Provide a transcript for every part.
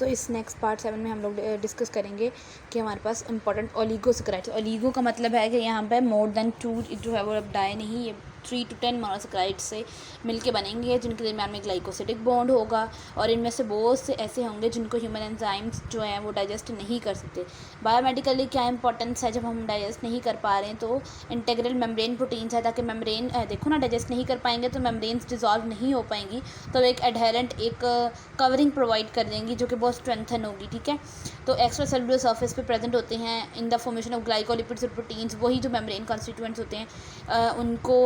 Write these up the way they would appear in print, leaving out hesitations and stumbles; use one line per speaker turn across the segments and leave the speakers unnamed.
सो इस next part 7 में हम लोग डिस्कस करेंगे कि हमारे पास इंपॉर्टेंट ओलिगोसैकेराइड्स। ओलिगो का मतलब है कि यहाँ पे मोर देन 2 जो है वो अब डाई नहीं, ये 3 to 10 मोनोसैकेराइड्स से मिलके बनेंगे जिनके दरमियान में ग्लाइकोसिडिक बॉन्ड होगा और इनमें से बहुत से ऐसे होंगे जिनको ह्यूमन एंजाइम्स जो हैं वो डाइजेस्ट नहीं कर सकते। बायोमेडिकली क्या इंपॉर्टेंस है, जब हम डाइजेस्ट नहीं कर पा रहे हैं तो इंटेग्रल मेम्ब्रेन प्रोटीन्स है, ताकि मेम्ब्रेन देखो ना, डाइजेस्ट नहीं कर पाएंगे तो मेम्ब्रेन्स डिजॉल्व नहीं हो पाएंगी, तो एक एडहेरेंट एक कवरिंग प्रोवाइड कर देंगी जो कि बहुत स्ट्रेंथन होगी। ठीक है, तो एक्स्ट्रा सेलुलर सर्फेस पे प्रेजेंट होते हैं in the formation of glycolipids और प्रोटीन्स, वही जो मेम्ब्रेन कॉन्स्टिट्यूएंट्स होते हैं उनको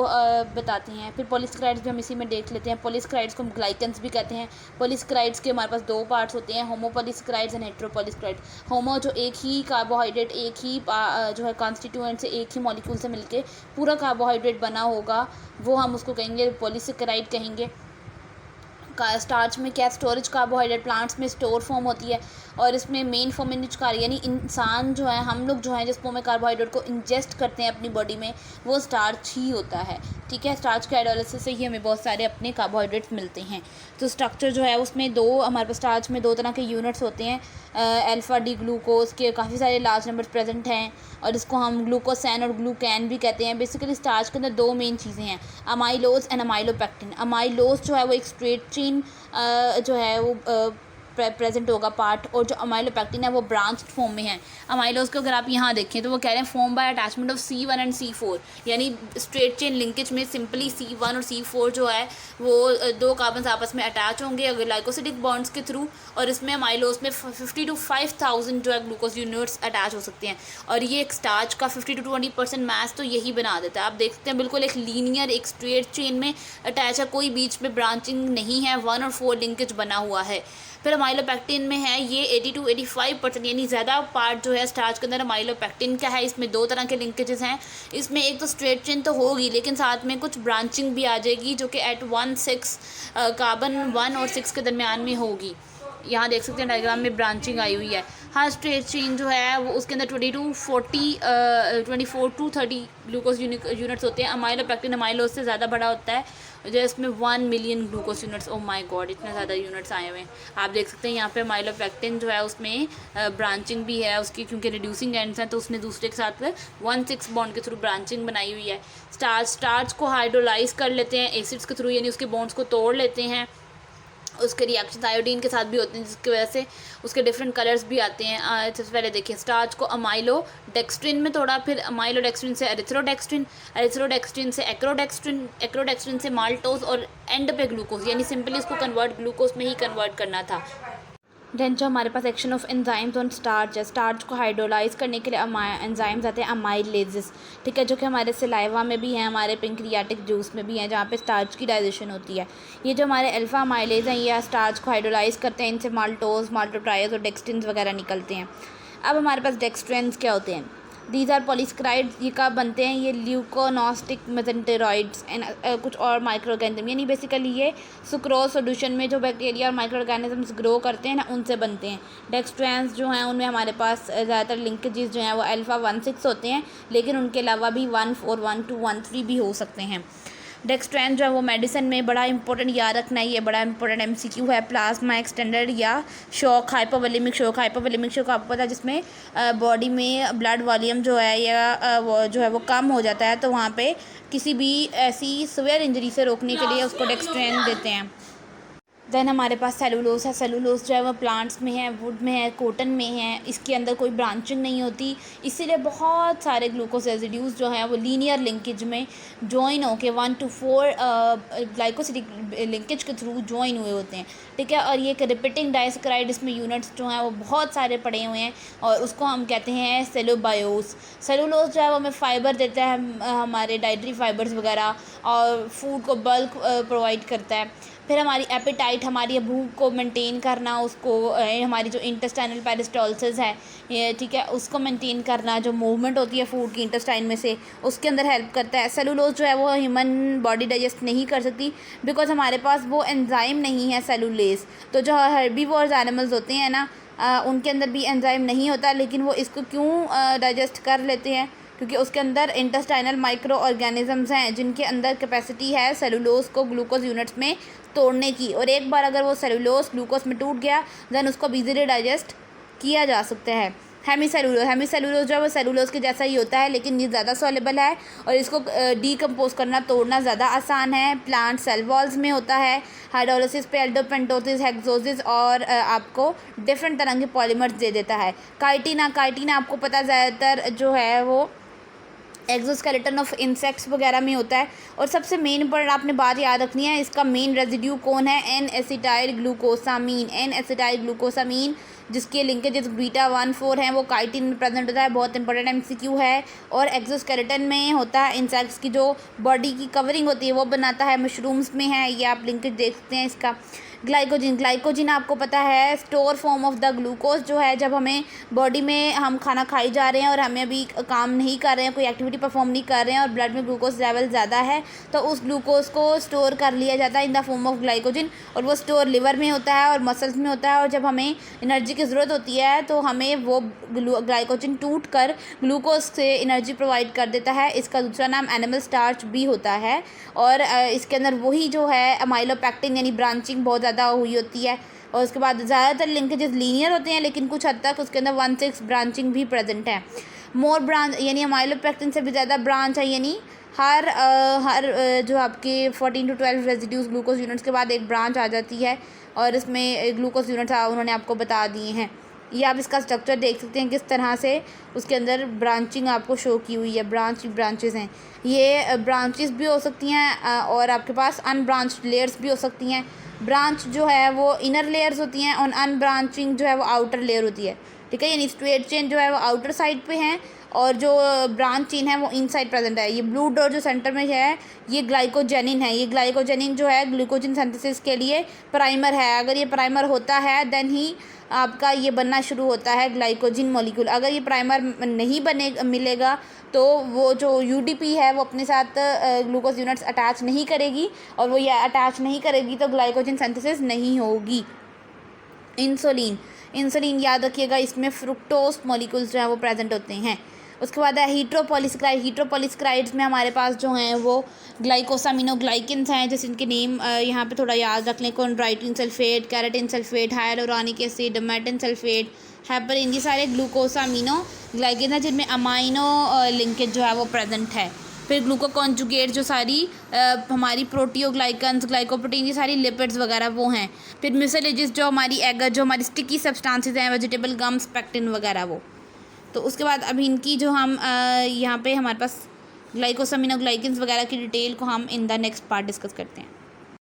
बताते हैं। फिर पॉलीसेकेराइड्स भी हम इसी में देख लेते हैं। पॉलीसेकेराइड्स को हम ग्लाइकन्स भी कहते हैं। पॉलीसेकेराइड्स के हमारे पास 2 पार्ट्स होते हैं, होमोपॉलीसेकेराइड्स एंड हेटेरोपॉलीसेकेराइड्स। होमो जो एक ही कार्बोहाइड्रेट, एक ही जो है कॉन्स्टिट्यूएंट से, एक ही मॉलिक्यूल से मिलके पूरा कार्बोहाइड्रेट बना होगा, वो हम उसको कहेंगे पॉलीसेकेराइड कहेंगे। स्टार्च में क्या स्टोरेज कार्बोहाइड्रेट प्लांट्स में स्टोर फॉर्म होती है और इसमें मेन फॉर्म कार्य यानी इंसान जो है, हम लोग जो है जिस फॉर्म में कार्बोहाइड्रेट को इंजेस्ट करते हैं अपनी बॉडी में, वो स्टार्च ही होता है। ठीक है, स्टार्च के हाइड्रोलाइसिस से ही हमें बहुत सारे अपने कार्बोहाइड्रेट्स मिलते हैं। तो स्ट्रक्चर जो है उसमें हमारे पास स्टार्च में 2 तरह के यूनिट्स होते हैं। अल्फा डी ग्लूकोज के काफ़ी सारे लार्ज नंबर प्रेजेंट हैं और इसको हम ग्लूकोसैन और ग्लूकैन भी कहते हैं। बेसिकली स्टार्च के अंदर 2 मेन चीज़ें हैं, अमाइलोज एंड अमाइलोपेक्टिन। अमाइलोज जो है वो एक स्ट्रेट चेन जो है वो प्रेजेंट होगा पार्ट, और जो अमाइलोपेक्टिन है वो ब्रांच्ड फॉर्म में है। अमाइलोज को अगर आप यहाँ देखें तो वो कह रहे हैं form by attachment of C1 and C4, यानी स्ट्रेट चेन लिंकेज में सिंपली C1 और C4 जो है वो 2 कार्बन्स आपस में अटैच होंगे ग्लाइकोसिडिक बॉन्ड्स के थ्रू, और इसमें अमाइलोज में 50 to 5000 जो है ग्लूकोज यूनिट्स अटैच हो सकते हैं। और ये एक स्टार्च का 50 to 20% मैस तो यही बना देता है। आप देख सकते हैं बिल्कुल एक लीनियर, एक स्ट्रेट चेन में अटैच है, कोई बीच में ब्रांचिंग नहीं है, 1 और 4 लिंकेज बना हुआ है। फिर अमाइलोपेक्टिन में है ये 80 to 85%, यानी ज़्यादा पार्ट जो है स्टार्च के अंदर अमाइलोपेक्टिन का है। इसमें 2 तरह के लिंकेजेस हैं, इसमें एक तो स्ट्रेट चेन तो होगी लेकिन साथ में कुछ ब्रांचिंग भी आ जाएगी जो कि एट 1-6 कार्बन 1 और 6 के दरमियान में होगी। यहाँ देख सकते हैं डायग्राम में ब्रांचिंग आई हुई है। हाँ, स्ट्रेट चेन जो है वो उसके अंदर 24 to 30 ग्लूकोज यूनिट्स होते हैं। अमाइलोपेक्टिन अमाइलोज से ज़्यादा बड़ा होता है, जो इसमें 1 million glucose units. Oh my God, इतने ज़्यादा यूनिट्स आए हुए हैं। आप देख सकते हैं यहाँ पे अमाइलोपेक्टिन जो है उसमें ब्रांचिंग भी है उसकी, क्योंकि रिड्यूसिंग एंड्स हैं तो उसने दूसरे के साथ 1-6 बॉन्ड के थ्रू ब्रांचिंग बनाई हुई है। स्टार्च को हाइड्रोलाइज कर लेते हैं एसिड्स के थ्रू, यानी उसके बॉन्ड्स को तोड़ लेते हैं। उसके रिएक्शन आयोडीन के साथ भी होते हैं जिसकी वजह से उसके डिफरेंट कलर्स भी आते हैं। सबसे पहले देखिए, स्टार्च को अमाइलो डेक्स्ट्रिन में तोड़ा, फिर अमाइलो डेक्स्ट्रिन से एरिथ्रोडेक्स्ट्रिन, एरिथ्रोडेक्स्ट्रिन से एक्रोडेक्स्ट्रिन, एक्रोडेक्स्ट्रिन से माल्टोज और एंड पे ग्लूकोज, यानी सिंपली इसको कन्वर्ट ग्लूकोज में ही कन्वर्ट करना था। देन जो हमारे पास action of enzymes on starch है, स्टार्च को हाइड्रोलाइज करने के लिए एंजाइम्स आते हैं अमाइलेजेस। ठीक है, जो कि हमारे सलाइवा में भी हैं, हमारे पेंक्रियाटिक जूस में भी हैं, जहाँ पे स्टार्च की डाइजेशन होती है। ये जो हमारे अल्फा अमाइलेज हैं ये स्टार्च को हाइड्रोलाइज करते हैं, इनसे माल्टोज, माल्टोट्राइज और डेक्सटिन्स वगैरह निकलते हैं। अब हमारे पास डेक्सट्रेंस क्या होते हैं? These are polysaccharides. ये कब बनते हैं? ये ल्यूकोनोस्टिक मेसेंटेरॉइड्स एंड कुछ और माइक्रो ऑर्गेनिज्म, यानी बेसिकली ये सुक्रोज सोल्यूशन में जो बैक्टीरिया और माइक्रो ऑर्गेनिजम्स ग्रो करते हैं ना, उनसे बनते हैं। डेक्सट्रेंस जो हैं उनमें हमारे पास ज़्यादातर लिंकेजेस जो हैं वो अल्फा 1-6 होते हैं, लेकिन उनके अलावा भी 1-4, 1-2, 1-3 भी हो सकते हैं। डेक्सट्रेंस जो है वो मेडिसिन में बड़ा इंपॉर्टेंट याद रखना है, ये बड़ा इंपॉर्टेंट MCQ है। प्लाज्मा एक्सटेंडर या शॉक, हाइपोवोलेमिक शॉक आपको पता है, जिसमें बॉडी में ब्लड वॉल्यूम जो है या वो जो है वो कम हो जाता है, तो वहाँ पे किसी भी ऐसी सीवियर इंजरी से रोकने के लिए उसको डेक्सट्रेंस देते हैं। देन हमारे पास सेलुलोज है। सेलुलोज जो है वो प्लांट्स में है, वुड में है, कॉटन में है, इसके अंदर कोई ब्रांचिंग नहीं होती, इसीलिए बहुत सारे ग्लूकोज रेजिड्यूज जो हैं वो लीनियर लिंकेज में जॉइन होके 1 to 4 ग्लाइकोसिडिक लिंकेज के थ्रू जॉइन हुए होते हैं। ठीक है, और ये एक रिपीटिंग डाइसेकेराइड, इसमें यूनिट्स जो हैं वो बहुत सारे पड़े हुए हैं और उसको हम कहते हैं सेलुबायोस। सेलुलोज जो है वो हमें फ़ाइबर देता है, हमारे डाइटरी फाइबर्स वगैरह, और फूड को बल्क प्रोवाइड करता है। फिर हमारी एपेटाइट, हमारी भूख को मेंटेन करना, उसको हमारी जो इंटेस्टाइनल पेरिस्टालसिस है ये, ठीक है, उसको मेंटेन करना, जो मूवमेंट होती है फूड की इंटेस्टाइन में से, उसके अंदर हेल्प करता है। सेलुलोज जो है वो ह्यूमन बॉडी डाइजेस्ट नहीं कर सकती बिकॉज हमारे पास वो एंजाइम नहीं है सेलुलेज। तो जो हर्बीवोर्स एनिमल्स होते हैं ना, उनके अंदर भी एंजाइम नहीं होता, लेकिन वो इसको क्यों डाइजेस्ट कर लेते हैं? क्योंकि उसके अंदर इंटेस्टाइनल माइक्रो ऑर्गेनिजम्स हैं जिनके अंदर कैपेसिटी है सेलुलोज को ग्लूकोज यूनिट्स में तोड़ने की, और एक बार अगर वो सेलुलोज ग्लूकोज में टूट गया देन उसको इजीली डाइजेस्ट किया जा सकता है। हेमीसेलुलोज जो है वो सेलुलोज के जैसा ही होता है, लेकिन ये ज़्यादा सॉलेबल है और इसको डीकम्पोज करना, तोड़ना ज़्यादा आसान है। प्लांट सेल वॉल्स में होता है। हाइड्रोलिसिस पे एल्डोपेंटोसिस, हेक्सोसिस और आपको डिफरेंट तरह के पॉलीमर्स दे देता है। काइटिन आपको पता ज़्यादातर जो है वो एक्सोस्केलेटन ऑफ इंसेक्ट्स वगैरह में होता है। और सबसे मेन इंपॉर्टेंट आपने बात याद रखनी है, इसका मेन रेजिड्यू कौन है? एन एसिटाइल ग्लूकोसामीन, जिसके लिंकेजेस β14 हैं, वो काइटिन में प्रेजेंट होता है। बहुत इंपॉर्टेंट MCQ है। और एक्सोस्केलेटन में होता है, इंसेक्ट्स की जो बॉडी की कवरिंग होती है वो बनाता है। मशरूम्स में है, ये आप लिंकेज देख सकते हैं इसका। ग्लाइकोजिन आपको पता है store form of the glucose जो है, जब हमें बॉडी में हम खाना खाई जा रहे हैं और हमें अभी काम नहीं कर रहे हैं, कोई एक्टिविटी परफॉर्म नहीं कर रहे हैं और ब्लड में ग्लूकोज लेवल ज़्यादा है, तो उस ग्लूकोज को स्टोर कर लिया जाता है in the form of glycogen. और वो स्टोर लिवर में होता है और मसल्स में होता है, और जब हमें एनर्जी की ज़रूरत होती है तो हमें वो ग्लाइकोजिन टूट कर ग्लूकोज से एनर्जी प्रोवाइड कर देता है। इसका दूसरा नाम एनिमल स्टार्च भी होता है। और इसके अंदर वही जो है अमाइलोपेक्टिन यानी ब्रांचिंग बहुत ज़्यादा हुई होती है। और उसके बाद ज़्यादातर लिंकेजेस लीनियर होते हैं, लेकिन कुछ हद तक उसके अंदर 1/6 ब्रांचिंग भी प्रेजेंट है। मोर ब्रांच यानी अमाइलोपेक्टिन से भी ज़्यादा ब्रांच है, यानी हर जो आपके 14 to 12 रेजिड्यूज ग्लूकोज यूनिट्स के बाद एक ब्रांच आ जाती है, और इसमें ग्लूकोज यूनिट्स उन्होंने आपको बता दिए हैं। ये आप इसका स्ट्रक्चर देख सकते हैं किस तरह से उसके अंदर ब्रांचिंग आपको शो की हुई है। ब्रांचेस हैं, ये ब्रांचेस भी हो सकती हैं और आपके पास अनब्रांच्ड लेयर्स भी हो सकती हैं। ब्रांच जो है वो इनर लेयर्स होती हैं और अनब्रांचिंग जो है वो आउटर लेयर होती है, ठीक है। यानी स्ट्रेट चेन जो है वो आउटर साइड पे है और जो ब्रांच चेन है वो इनसाइड प्रेजेंट है। ये ब्लू डॉट जो सेंटर में है ये ग्लाइकोजेनिन है। ये ग्लाइकोजेनिन जो है ग्लूकोजिन सिंथेसिस के लिए प्राइमर है। अगर ये प्राइमर होता है देन ही आपका ये बनना शुरू होता है ग्लाइकोजिन मॉलिक्यूल। अगर ये प्राइमर नहीं मिलेगा तो वो जो UDP है वो अपने साथ ग्लूकोज यूनिट्स अटैच नहीं करेगी, और वो ये अटैच नहीं करेगी तो ग्लाइकोजिन सिंथेसिस नहीं होगी। इंसुलिन याद रखिएगा, इसमें फ्रुक्टोज मॉलिक्यूल्स जो है वो प्रेजेंट होते हैं। उसके बाद है हीट्रोपॉलीसेकेराइड्स में हमारे पास जो हैं वो ग्लाइकोसामिनोग्लाइकेंस हैं, जैसे इनके नेम यहाँ पे थोड़ा याद रख लें। Chondroitin sulphate, keratan sulphate, hyaluronic acid, मेटिन सल्फेट, हेपरिन, ये सारे ग्लूकोसामिनोग्लाइकेंस हैं जिनमें अमाइनो लिंकेज जो है वो प्रेजेंट है। फिर ग्लूकोकॉन्जुगेट जो सारी हमारी प्रोटीओग्लाइकन्स, ग्लाइकोप्रोटीन, ये सारी लिपिड्स वगैरह वो हैं। फिर म्यूसिलेजेस जो हमारी जो हमारी स्टिकी सब्सटेंसेस हैं, वेजिटेबल गम्स, पेक्टिन वगैरह वो। तो उसके बाद अब इनकी जो हम यहाँ पे हमारे पास ग्लाइकोसामिनोग्लाइकेंस वगैरह की डिटेल को हम in the next part discuss करते हैं।